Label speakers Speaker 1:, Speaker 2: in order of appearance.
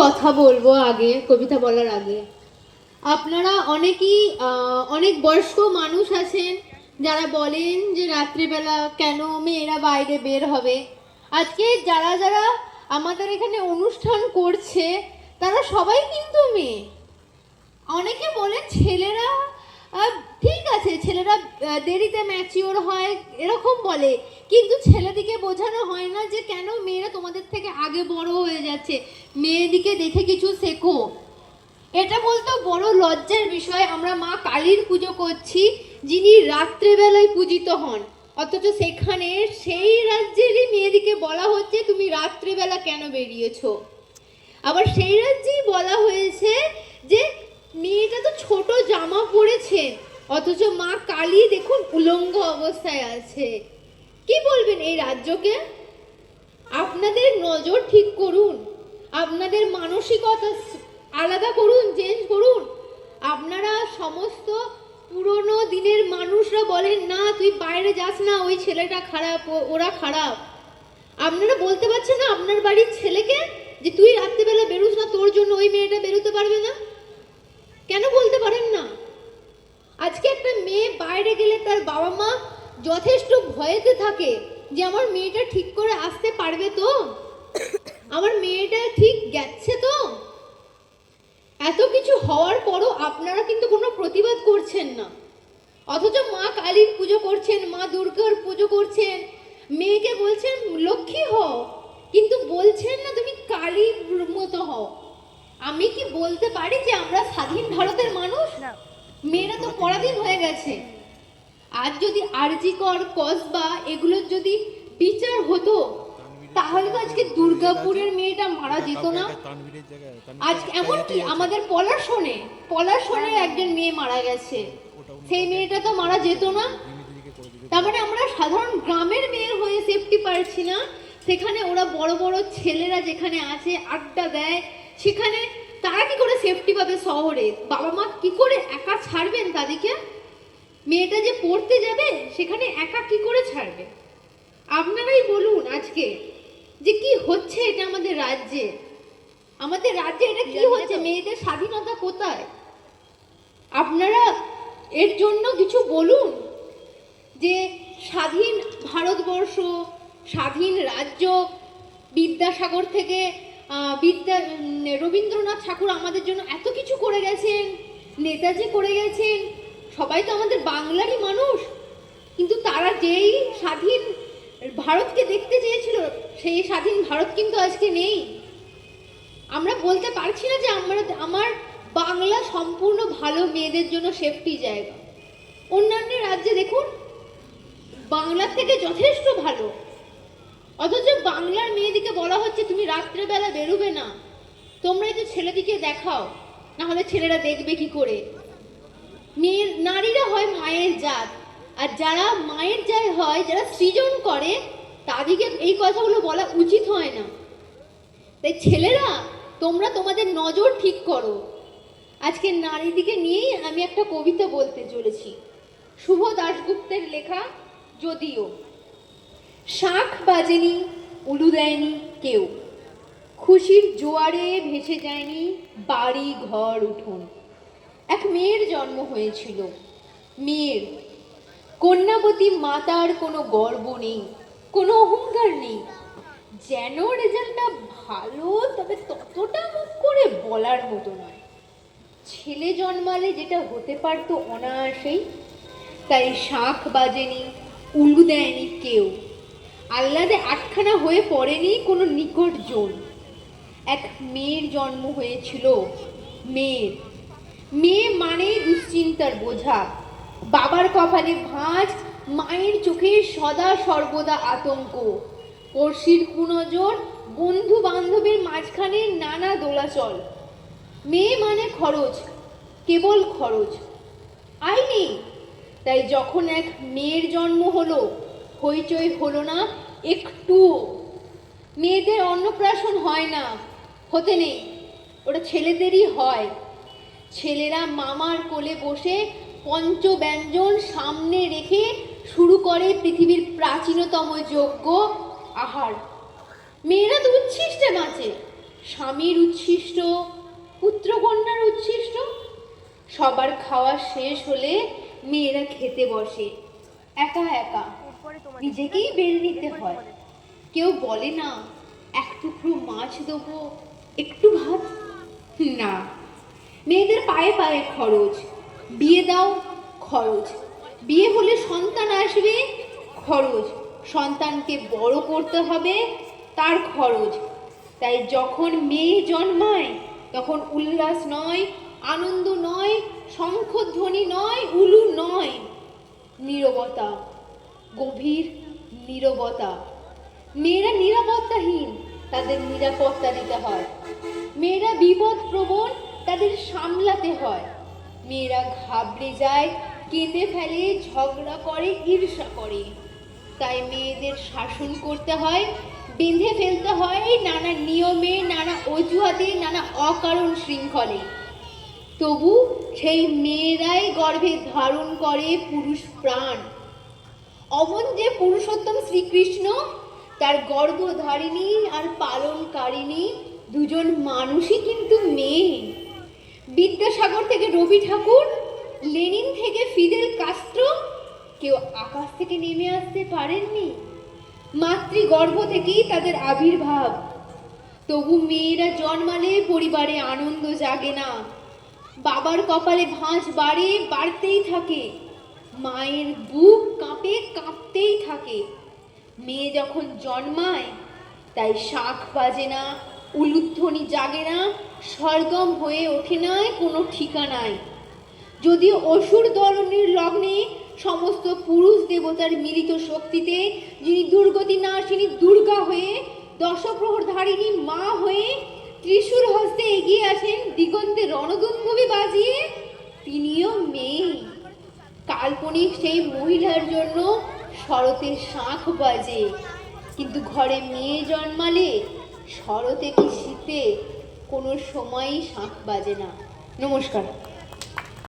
Speaker 1: কথা বলবো আগে, কবিতা বলার আগে। আপনারা অনেকেই অনেক বয়স্ক মানুষ আছেন যারা বলেন যে রাত্রিবেলা কেন মেয়েরা বাইরে বের হবে। আজকে যারা যারা আমাদের এখানে অনুষ্ঠান করছে তারা সবাই কিন্তু মেয়ে। অনেকে বলেন ছেলেরা ঠিক আছে, ছেলেরা দেরিতে ম্যাচিওর হয় এরকম বলে, কিন্তু ছেলেদিকে বোঝানো হয় না যে কেন মেয়েরা তোমাদের থেকে আগে বড় হয়ে যাচ্ছে, মেয়েদিকে দেখে কিছু শেখো। এটা বলতে বড় লজ্জার বিষয়। আমরা মা কালীর পুজো করছি, যিনি রাত্রেবেলায় পূজিত হন, অথচ সেখানে সেই রাজ্যেরই মেয়েদিকে বলা হচ্ছে তুমি রাত্রেবেলা কেন বেরিয়েছো। আবার সেই রাজ্যেই বলা হয়েছে যে মেয়েটা তো ছোট জামা পরেছে, অথচ মা কালী দেখুন উলঙ্গ অবস্থায় আছে। কি বলবেন এই রাজ্যকে? আপনাদের নজর ঠিক করুন, আপনাদের মানসিকতা আলাদা করুন, চেঞ্জ করুন। আপনারা সমস্ত পুরনো দিনের মানুষরা বলেন না তুই বাইরে যাস না, ওই ছেলেটা খারাপ, ওরা খারাপ। আপনারা বলতে পারছেন না আপনার বাড়ির ছেলেকে যে তুই রাত্রিবেলা বেরোস না, তোর জন্য ওই মেয়েটা বেরোতে পারবে না? কেন বলতে পারেন না? আজকে একটা মেয়ে বাইরে গেলে তার বাবা মা যথেষ্ট ভয়েতে থাকে যে আমার মেয়েটা ঠিক করে আসতে পারবে তো, আমার মেয়েটা ঠিক গেছে তো। এত কিছু হওয়ার পরও আপনারা কিন্তু কোনো প্রতিবাদ করছেন না, অথচ মা কালীর পুজো করছেন, মা দুর্গার পুজো করছেন, মেয়েকে বলছেন লক্ষ্মী হও, কিন্তু বলছেন না তুমি কালীর মতো হও। আমি কি বলতে পারি যে আমরা স্বাধীন ভারতের মানুষ? মেয়েরা তো পরাধীন হয়ে গেছে। আজ যদি আরজি কর, কসবা এগুলোর যদি বিচার হতো, তাহলে তো আজকে দুর্গাপুরের মেয়েটা মারা যেত না। আজ এমনকি আমাদের পলাশনের একজন মেয়ে মারা গেছে, সেই মেয়েটা তো মারা যেত না। তার মানে আমরা সাধারণ গ্রামের মেয়ে হয়ে সেফটি পাচ্ছি না, সেখানে ওরা বড় বড় ছেলেরা যেখানে আছে আড্ডা দেয়, সেখানে তারা কি করে সেফটি পাবে? শহরে বাবা মা কি করে একা ছাড়বেন তাদেরকে? মেয়েটা যে পড়তে যাবে সেখানে একা কি করে ছাড়বে? আপনারাই বলুন আজকে যে কি হচ্ছে এটা আমাদের রাজ্যে। আমাদের রাজ্যে এটা কি হচ্ছে? মেয়েদের স্বাধীনতা কোথায়? আপনারা এর জন্য কিছু বলুন যে স্বাধীন ভারতবর্ষ, স্বাধীন রাজ্য, বিদ্যাসাগর থেকে রবীন্দ্রনাথ ঠাকুর আমাদের জন্য এত কিছু করে গেছেন, নেতাজি করে গেছেন, সবাই তো আমাদের বাংলারই মানুষ। কিন্তু তারা যেই স্বাধীন ভারতকে দেখতে চেয়েছিল, সেই স্বাধীন ভারত কিন্তু আজকে নেই। আমরা বলতে পারছি না যে আমার বাংলা সম্পূর্ণ ভালো, মেয়েদের জন্য সেফটি জায়গা। অন্যান্য রাজ্যে দেখুন বাংলার থেকে যথেষ্ট ভালো, অথচ বাংলার মেয়েদিকে বলা হচ্ছে তুমি রাত্রেবেলা বেরোবে না, তোমরাই তো ছেলেদিকে দেখাও, না হলে ছেলেরা দেখবে কি করে? নারীরা হয় মায়ের জাত, আর যারা মায়ের জাত হয়, যারা সৃজন করে, তাদেরকে এই কথাগুলো বলা উচিত হয় না। তাই ছেলেরা তোমরা তোমাদের নজর ঠিক করো। আজকে নারীদিকে নিয়েই আমি একটা কবিতা বলতে চলেছি, শুভ দাশগুপ্তের লেখা। যদিও শাঁখ বাজেনি, উলু দেয়নি কেউ, খুশির জোয়ারে ভেসে যায়নি বাড়ি ঘর উঠোন। এক মেয়ের জন্ম হয়েছিল, মেয়ের কন্যাবতী মাতার কোনো গর্ব নেই, কোনো অহংকার নেই, যেন রেজাল্টটা ভালো তবে ততটা মুখ করে বলার মতো নয়। ছেলে জন্মালে যেটা হতে পারতো অনায়াসেই, তাই শাঁখ বাজেনি, উলু দেয়নি কেউ, আহ্লাদে আটখানা হয়ে পড়েনি কোনো নিকট জন। এক মেয়ের জন্ম হয়েছিল, মেয়ের। মেয়ে মানেই দুশ্চিন্তার বোঝা, বাবার কপালে ভাঁজ, মায়ের চোখে সদা সর্বদা আতঙ্ক, পড়শির কুনজর, বন্ধু বান্ধবের মাঝখানে নানা দোলাচল। মেয়ে মানে খরচ, কেবল খরচ, আয় নেই। তাই যখন এক মেয়ের জন্ম হলো, হইচই হলো না একটুও। মেয়েদের অন্নপ্রাশন হয় না, হতে নেই, ওটা ছেলেদেরই হয়। ছেলেরা মামার কোলে বসে পঞ্চব্যঞ্জন সামনে রেখে শুরু করে পৃথিবীর প্রাচীনতম যজ্ঞ, আহার। মেয়েরা তো উচ্ছিষ্টে বাঁচে, স্বামীর উচ্ছিষ্ট, পুত্রকন্যার উচ্ছিষ্ট, সবার খাওয়া শেষ হলে মেয়েরা খেতে বসে একা একা, নিজেকেই বেল নিতে হয়। কেউ বলে না এক টুকরো মাছ দেবো, একটু ভাত, না। মেয়েদের পায়ে পায়ে খরচ, বিয়ে দাও খরচ, বিয়ে হলে সন্তান আসবে খরচ, সন্তানকে বড় করতে হবে তার খরচ। তাই যখন মেয়ে জন্মায় তখন উল্লাস নয়, আনন্দ নয়, শঙ্খধ্বনি নয়, উলু নয়, নীরবতা, গভীর নীরবতা। মেয়েরা নিরাপত্তাহীন, তাদের নিরাপত্তা দিতে হয়। মেয়েরা বিপদ প্রবণ, তাদের সামলাতে হয়। মেয়েরা ঘাবড়ে যায়, কেঁদে ফেলে, ঝগড়া করে, ঈর্ষা করে। তাই মেয়েদের শাসন করতে হয়, বেঁধে ফেলতে হয় নানা নিয়মে, নানা অজুহাতে, নানা অকারণ শৃঙ্খলে। তবু সেই মেয়েরাই গর্ভে ধারণ করে পুরুষ প্রাণ। অমন যে পুরুষোত্তম শ্রীকৃষ্ণ, তার গর্ভধারিণী আর পালনকারিণী দুজন মানুষই কিন্তু মেয়ে। বিদ্যাসাগর থেকে রবি ঠাকুর, লেনিন থেকে ফিদেল কাস্ত্রো কেউ আকাশ থেকে নেমে আসতে পারেননি, মাতৃগর্ভ থেকেই তাদের আবির্ভাব। তবু মেয়েরা জন্মালে পরিবারে আনন্দ জাগে না, বাবার কপালে ভাঁজ বাড়তেই থাকে, মায়ের বুক কাঁপে, কাঁপতেই থাকে। মেয়ে যখন জন্মায় তাই শাঁখ বাজে না, উলুধ্বনি জাগে না, সরগম হয়ে ওঠে না কোনো ঠিকানায়। যদিও অসুর দলনের লগ্নে সমস্ত পুরুষ দেবতার মিলিত শক্তিতে যিনি দুর্গতি নাশিনী দুর্গা হয়ে, দশপ্রহর ধারিণী মা হয়ে ত্রিশূল হস্তে এগিয়ে আসেন দিগন্তে রণদুন্দুভি বাজিয়ে, তিনিও মেয়ে। কাল্পনিক সেই মহিলার জন্য শরতে শাঁখ বাজে, কিন্তু ঘরে মেয়ে জন্মালে শরতে কি শীতে কোনো সময়ই শাঁখ বাজে না। নমস্কার।